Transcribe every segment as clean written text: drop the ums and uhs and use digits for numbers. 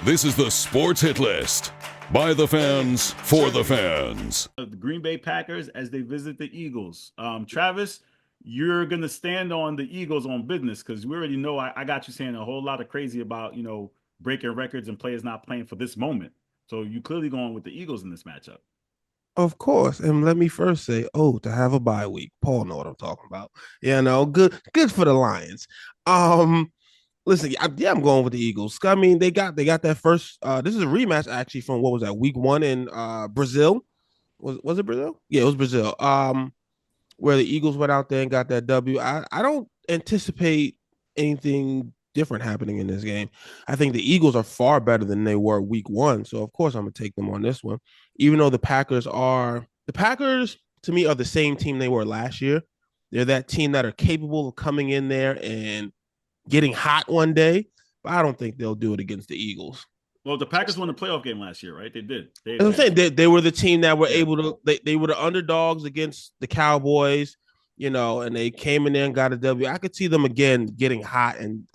This is the Sports Hit List by the fans for the fans. The Green Bay Packers as they visit the Eagles. Travis, you're going to stand on the Eagles on business because we already know I got you saying a whole lot of crazy about, breaking records and players not playing for this moment. So you clearly going with the Eagles in this matchup. Of course. And let me first say, to have a bye week. Paul know what I'm talking about. Yeah, no, good for the Lions. Listen, I'm going with the Eagles. I mean, they got that first. This is a rematch actually from what was that, week 1 in Brazil. Was it Brazil? Yeah, it was Brazil. Where the Eagles went out there and got that W. I don't anticipate anything different happening in this game. I think the Eagles are far better than they were week 1. So of course I'm gonna take them on this one. Even though the Packers to me are the same team they were last year. They're that team that are capable of coming in there and getting hot one day, but I don't think they'll do it against the Eagles. Well, the Packers won the playoff game last year, right? They did. I'm saying they were the team that were able to. They were the underdogs against the Cowboys, and they came in there and got a W. I could see them again getting hot, and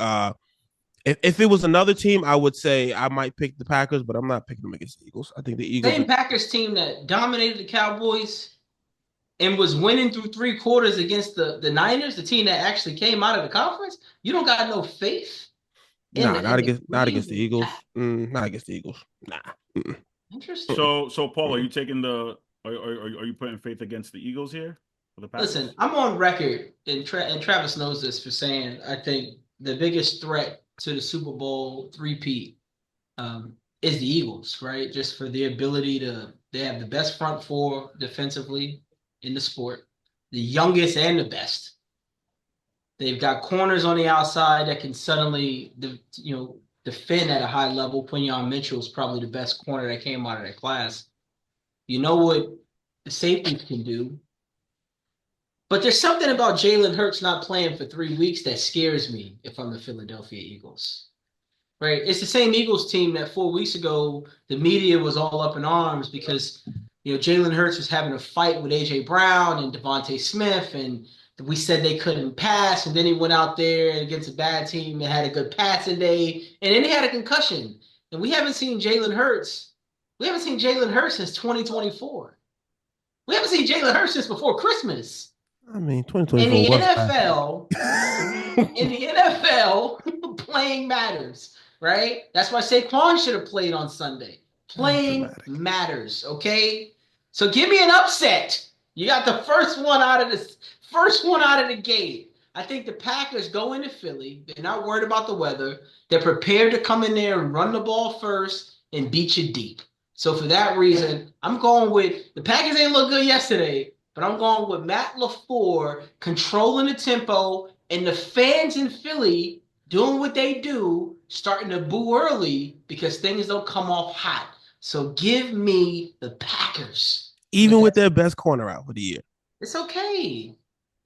if it was another team, I would say I might pick the Packers, but I'm not picking them against the Eagles. I think the Eagles. Same Packers team that dominated the Cowboys and was winning through 3 quarters against the Niners, the team that actually came out of the conference. You don't got no faith. Not against the Eagles. Not against the Eagles. Nah. Interesting. So Paul, are you taking are you putting faith against the Eagles here for the Packers? Listen, I'm on record, and Travis knows this, for saying I think the biggest threat to the Super Bowl three-peat is the Eagles, right? Just for their ability they have the best front four defensively in the sport, the youngest and the best. They've got corners on the outside that can suddenly, defend at a high level. Quinyon Mitchell is probably the best corner that came out of that class. You know what the safeties can do. But there's something about Jalen Hurts not playing for 3 weeks that scares me if I'm the Philadelphia Eagles. Right? It's the same Eagles team that 4 weeks ago, the media was all up in arms because, Jalen Hurts was having a fight with A.J. Brown and Devontae Smith, and we said they couldn't pass, and then he went out there against a bad team and had a good passing day, and then he had a concussion. And we haven't seen Jalen Hurts. We haven't seen Jalen Hurts since 2024. We haven't seen Jalen Hurts since before Christmas. I mean, 2024 in the NFL, playing matters, right? That's why Saquon should have played on Sunday. Playing matters, okay? So give me an upset. You got the first one out of the gate. I think the Packers go into Philly. They're not worried about the weather. They're prepared to come in there and run the ball first and beat you deep. So for that reason, I'm going with the Packers ain't look good yesterday, but I'm going with Matt LaFleur controlling the tempo and the fans in Philly doing what they do, starting to boo early because things don't come off hot. So give me the Packers. Even with their best corner out for the year. It's okay.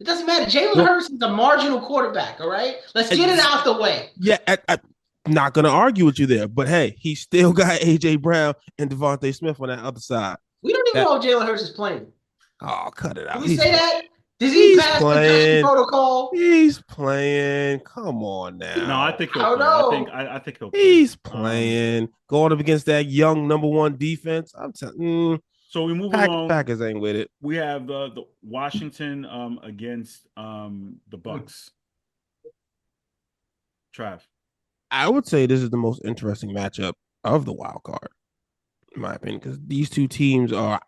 It doesn't matter. Jalen Hurts is a marginal quarterback, all right? Let's get it out the way. Yeah, I'm not going to argue with you there. But, hey, he still got A.J. Brown and Devontae Smith on that other side. We don't even know if Jalen Hurts is playing. Oh, cut it out. Can we say that? Does he pass the concussion protocol? He's playing. Come on now. No, I think he'll play. I think he'll play. He's playing. Going up against that young number 1 defense. I'm telling you. So we move along. Packers ain't with it. We have the Washington against the Bucs. Trav. I would say this is the most interesting matchup of the wild card, in my opinion, because these two teams are.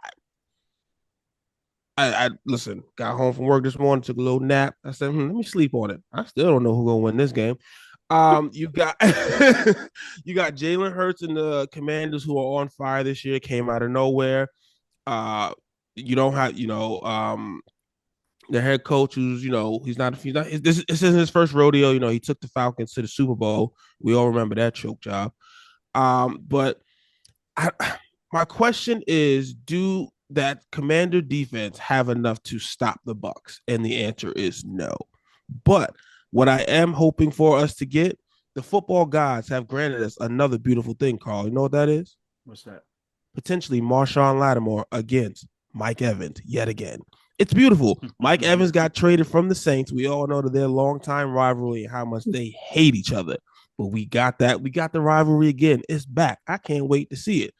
I listen. Got home from work this morning, took a little nap. I said, let me sleep on it. I still don't know who's gonna win this game. You got you got Jalen Hurts and the Commanders, who are on fire this year, came out of nowhere. You don't have, the head coach who's, this isn't his first rodeo. He took the Falcons to the Super Bowl. We all remember that choke job. But my question is, do that Commander defense have enough to stop the Bucs? And the answer is no. But what I am hoping for us to get, the football gods have granted us another beautiful thing, Carl. You know what that is? What's that? Potentially Marshawn Lattimore against Mike Evans yet again. It's beautiful. Mike Evans got traded from the Saints. We all know that their longtime rivalry and how much they hate each other. but we got that. We got the rivalry again. It's back. I can't wait to see it.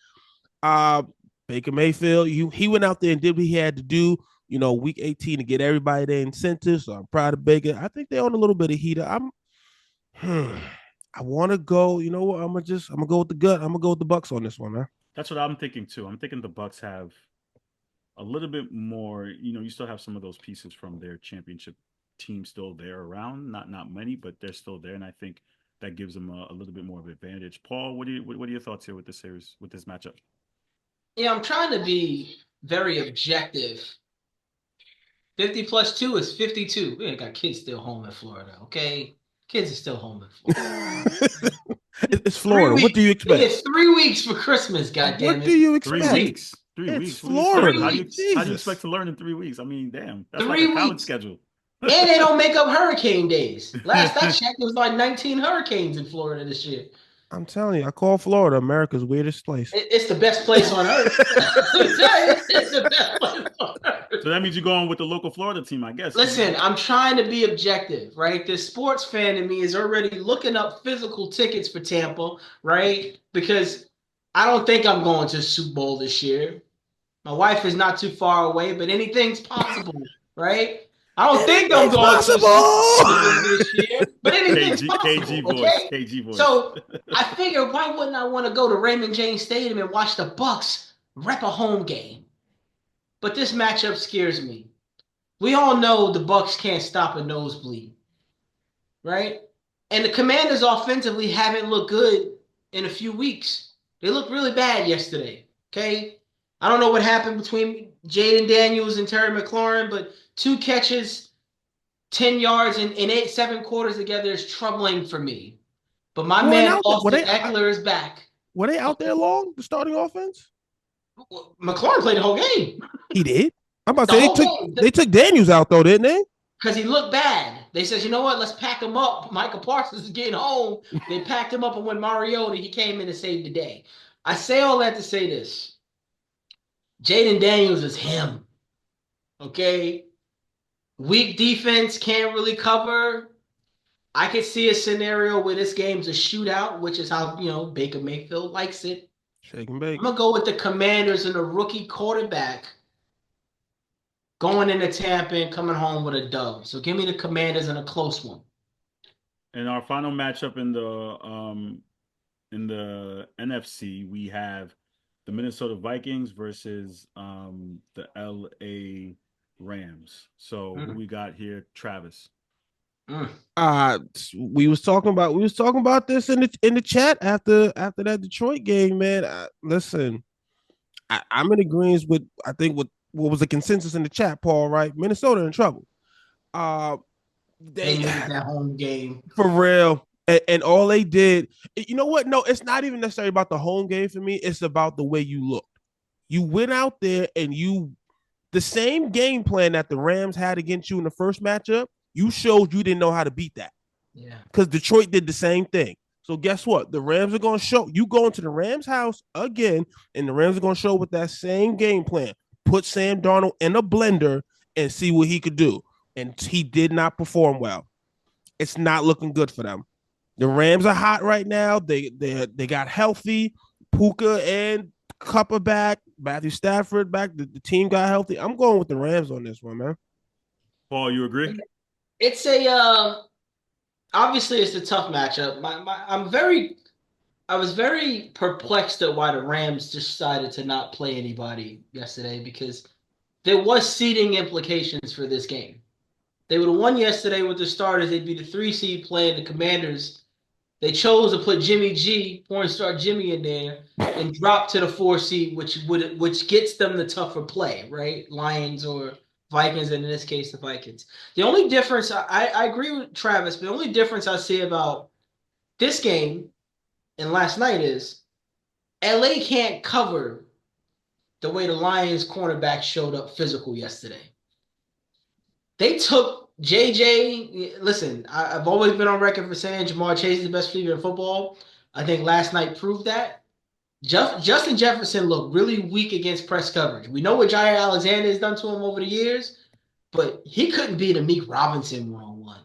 Baker Mayfield, he went out there and did what he had to do, week 18 to get everybody their incentives. So I'm proud of Baker. I think they own a little bit of heat. I want to go. You know what? I'm gonna go with the gut. I'm gonna go with the Bucs on this one, man. That's what I'm thinking too. I'm thinking the Bucs have a little bit more. You still have some of those pieces from their championship team still there around. Not many, but they're still there, and I think that gives them a little bit more of an advantage. Paul, what are your thoughts here with this series, with this matchup? Yeah, I'm trying to be very objective. 50 plus 2 is 52. We ain't got kids still home in Florida, okay? Kids are still home in Florida. It's Florida. What do you expect? It's 3 weeks for Christmas, goddammit. What do you expect? 3 weeks. 3 it's weeks. Florida. How do you expect to learn in 3 weeks? I mean, damn. That's 3 like a college weeks. schedule. And they don't make up hurricane days. Last I checked, it was like 19 hurricanes in Florida this year. I'm telling you, I call Florida America's weirdest place. It's the best place on earth. It's the best place on earth. So that means you're going with the local Florida team, I guess. Listen, I'm trying to be objective, right? The sports fan in me is already looking up physical tickets for Tampa, right? Because I don't think I'm going to the Super Bowl this year. My wife is not too far away, but anything's possible, right? I don't think I'm going to the Super Bowl this year, but anything's possible. KG voice. So I figured, why wouldn't I want to go to Raymond James Stadium and watch the Bucs rep a home game? But this matchup scares me. We all know the Bucs can't stop a nosebleed, right? And the Commanders offensively haven't looked good in a few weeks. They looked really bad yesterday, okay? I don't know what happened between Jaden Daniels and Terry McLaurin, but 2 catches, 10 yards, and 7 quarters together is troubling for me. But my man Austin Eckler is back. Were they out there long, the starting offense? McLaurin played the whole game. He did? I'm about to say they took Daniels out, though, didn't they? Because he looked bad. They said, you know what, let's pack him up. Michael Parsons is getting home. They packed him up, and when Mariota, he came in and saved the day. I say all that to say this. Jaden Daniels is him. Okay? Weak defense, can't really cover. I could see a scenario where this game's a shootout, which is how, Baker Mayfield likes it. Shake and bake. I'm going to go with the Commanders and a rookie quarterback going into Tampa and coming home with a dub. So give me the Commanders in a close one. And our final matchup in the NFC, we have the Minnesota Vikings versus the LA Rams. So who we got here, Travis? We was talking about this in the chat after that Detroit game, man. Listen, I'm in agreement with what was the consensus in the chat, Paul. Right, Minnesota in trouble. They needed that home game for real, and all they did. You know what? No, it's not even necessarily about the home game for me. It's about the way you looked. You went out there and the same game plan that the Rams had against you in the first matchup. You showed you didn't know how to beat that. Yeah. Because Detroit did the same thing. So guess what? The Rams are going to show. You go into the Rams' house again, and the Rams are going to show with that same game plan. Put Sam Darnold in a blender and see what he could do. And he did not perform well. It's not looking good for them. The Rams are hot right now. They got healthy. Puka and Cuppa back. Matthew Stafford back. The team got healthy. I'm going with the Rams on this one, man. Paul, you agree? It's obviously it's a tough matchup. I was very perplexed at why the Rams decided to not play anybody yesterday, because there was seeding implications for this game. They would have won yesterday with the starters. They'd be the 3 seed playing the Commanders. They chose to put Jimmy G, porn star Jimmy, in there and drop to the 4 seed, which gets them the tougher play, right? Lions or Vikings, and in this case, the Vikings. The only difference, I agree with Travis, but the only difference I see about this game and last night is LA can't cover the way the Lions cornerback showed up physical yesterday. They took JJ. Listen, I've always been on record for saying Jamar Chase is the best receiver in football. I think last night proved that. Justin Jefferson looked really weak against press coverage. We know what Jair Alexander has done to him over the years, but he couldn't beat Amik Robinson one-on-one.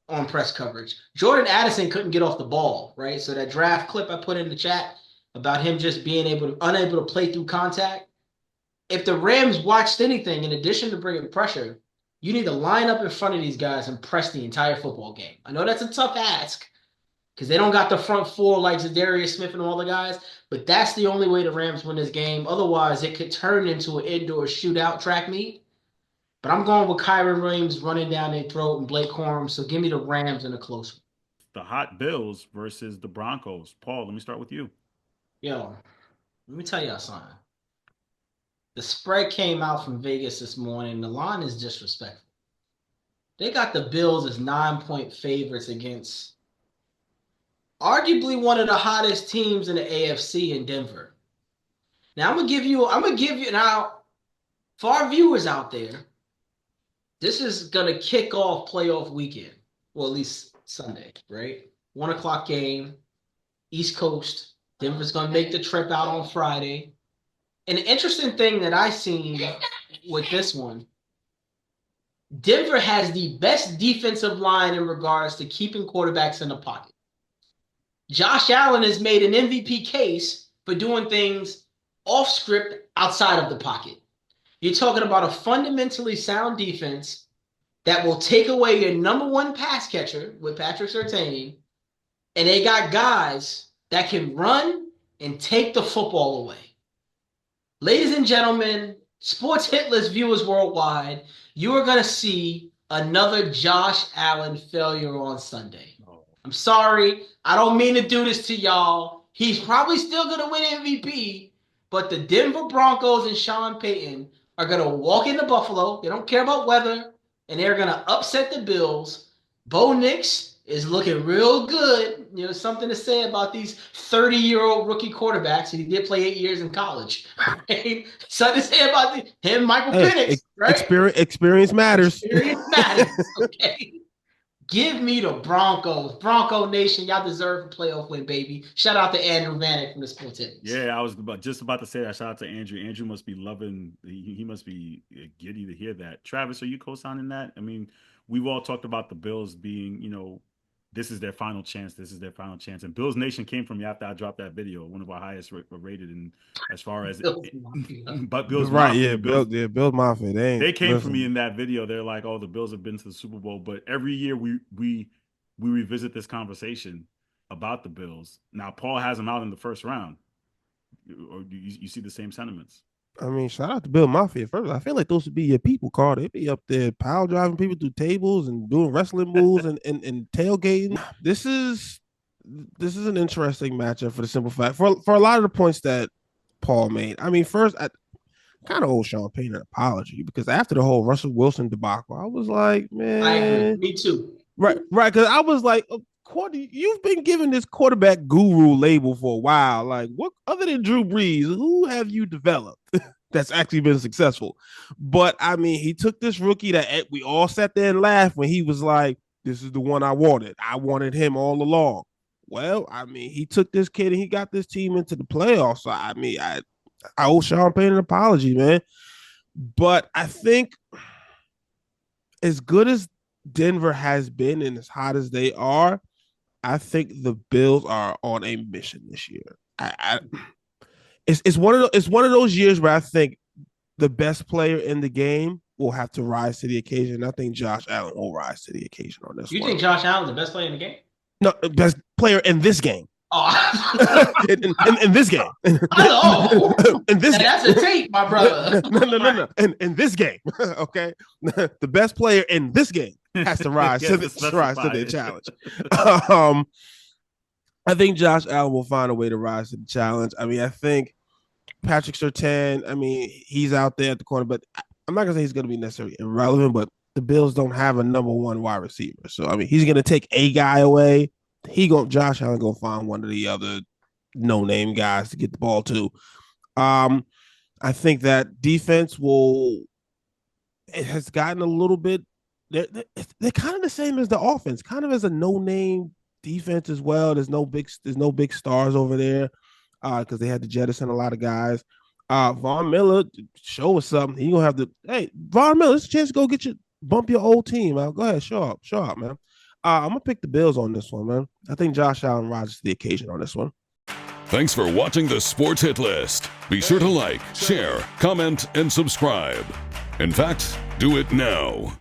on press coverage. Jordan Addison couldn't get off the ball, right? So that draft clip I put in the chat about him just being unable to play through contact. If the Rams watched anything, in addition to bringing pressure, you need to line up in front of these guys and press the entire football game. I know that's a tough ask because they don't got the front four like Zadarius Smith and all the guys, but that's the only way the Rams win this game. Otherwise, it could turn into an indoor shootout track meet. But I'm going with Kyron Williams running down their throat and Blake Corum, so give me the Rams in a close one. The hot Bills versus the Broncos. Paul, let me start with you. Yo, let me tell y'all something. The spread came out from Vegas this morning. The line is disrespectful. They got the Bills as 9-point favorites against arguably one of the hottest teams in the AFC in Denver. Now I'm gonna give you now for our viewers out there, this is gonna kick off playoff weekend. Well, at least Sunday, right? 1:00 game, East Coast. Denver's gonna make the trip out on Friday. An interesting thing that I seen with this one, Denver has the best defensive line in regards to keeping quarterbacks in the pocket. Josh Allen has made an MVP case for doing things off script outside of the pocket. You're talking about a fundamentally sound defense that will take away your number one pass catcher with Patrick Surtain, and they got guys that can run and take the football away. Ladies and gentlemen, sports hit list viewers worldwide, you are going to see another Josh Allen failure on Sunday. I'm sorry. I don't mean to do this to y'all. He's probably still going to win MVP, but the Denver Broncos and Sean Payton are going to walk into Buffalo. They don't care about weather, and they're going to upset the Bills. Bo Nix is looking real good. You know, something to say about these 30-year-old rookie quarterbacks. He did play 8 years in college. Right? Something to say about him, Michael Penix. Right? Experience matters. Experience matters. Okay. Give me the Broncos. Bronco Nation, y'all deserve a playoff win, baby. Shout out to Andrew Vanek from the Sports Hits. Yeah, I was just about to say that. Shout out to Andrew. Andrew must be loving. He must be giddy to hear that. Travis, are you co-signing that? I mean, we've all talked about the Bills being, this is their final chance. This is their final chance. And Bills Nation came from me after I dropped that video, one of our highest rated. And as far as but Bills, right? Mafia, Yeah, Bills Mafia. They came from me in that video. They're like, "Oh, the Bills have been to the Super Bowl." But every year we revisit this conversation about the Bills. Now Paul has them out in the first round. Or do you see the same sentiments? I mean, shout out to Bill Mafia. First, I feel like those would be your people, Carl. They'd be up there pile driving people through tables and doing wrestling moves and tailgating. This is an interesting matchup for the simple fact for a lot of the points that Paul made. I mean, first, I kind of owe Sean Payton an apology because after the whole Russell Wilson debacle, I was like, man, I agree. Me too. Right, because I was like, you've been given this quarterback guru label for a while. Like, what other than Drew Brees, who have you developed that's actually been successful? But I mean, he took this rookie that we all sat there and laughed when he was like, "This is the one I wanted. I wanted him all along." Well, I mean, he took this kid and he got this team into the playoffs. So I mean, I owe Sean Payton an apology, man. But I think as good as Denver has been and as hot as they are, I think the Bills are on a mission this year. It's one of those years where I think the best player in the game will have to rise to the occasion. I think Josh Allen will rise to the occasion on this. You think Josh Allen's the best player in the game? No, best player in this game. Oh, in this game. Hello. In this That's a tape, my brother. No. In this game, okay. The best player in this game has to rise to the challenge. I think Josh Allen will find a way to rise to the challenge. I mean, I think Patrick Surtain, I mean, he's out there at the corner, but I'm not gonna say he's gonna be necessarily irrelevant, but the Bills don't have a number one wide receiver. So I mean, he's gonna take a guy away. Josh Allen gonna find one of the other no-name guys to get the ball to. I think that defense has gotten a little bit. They're kind of the same as the offense, kind of as a no-name defense as well. There's no big stars over there because they had to jettison a lot of guys. Von Miller, show us something. He gonna have to. Hey, Von Miller, it's a chance to go bump your old team out. Go ahead, show up, man. I'm gonna pick the Bills on this one, man. I think Josh Allen rises to the occasion on this one. Thanks for watching the Sports Hit List. Be sure to like, share, comment, and subscribe. In fact, do it now.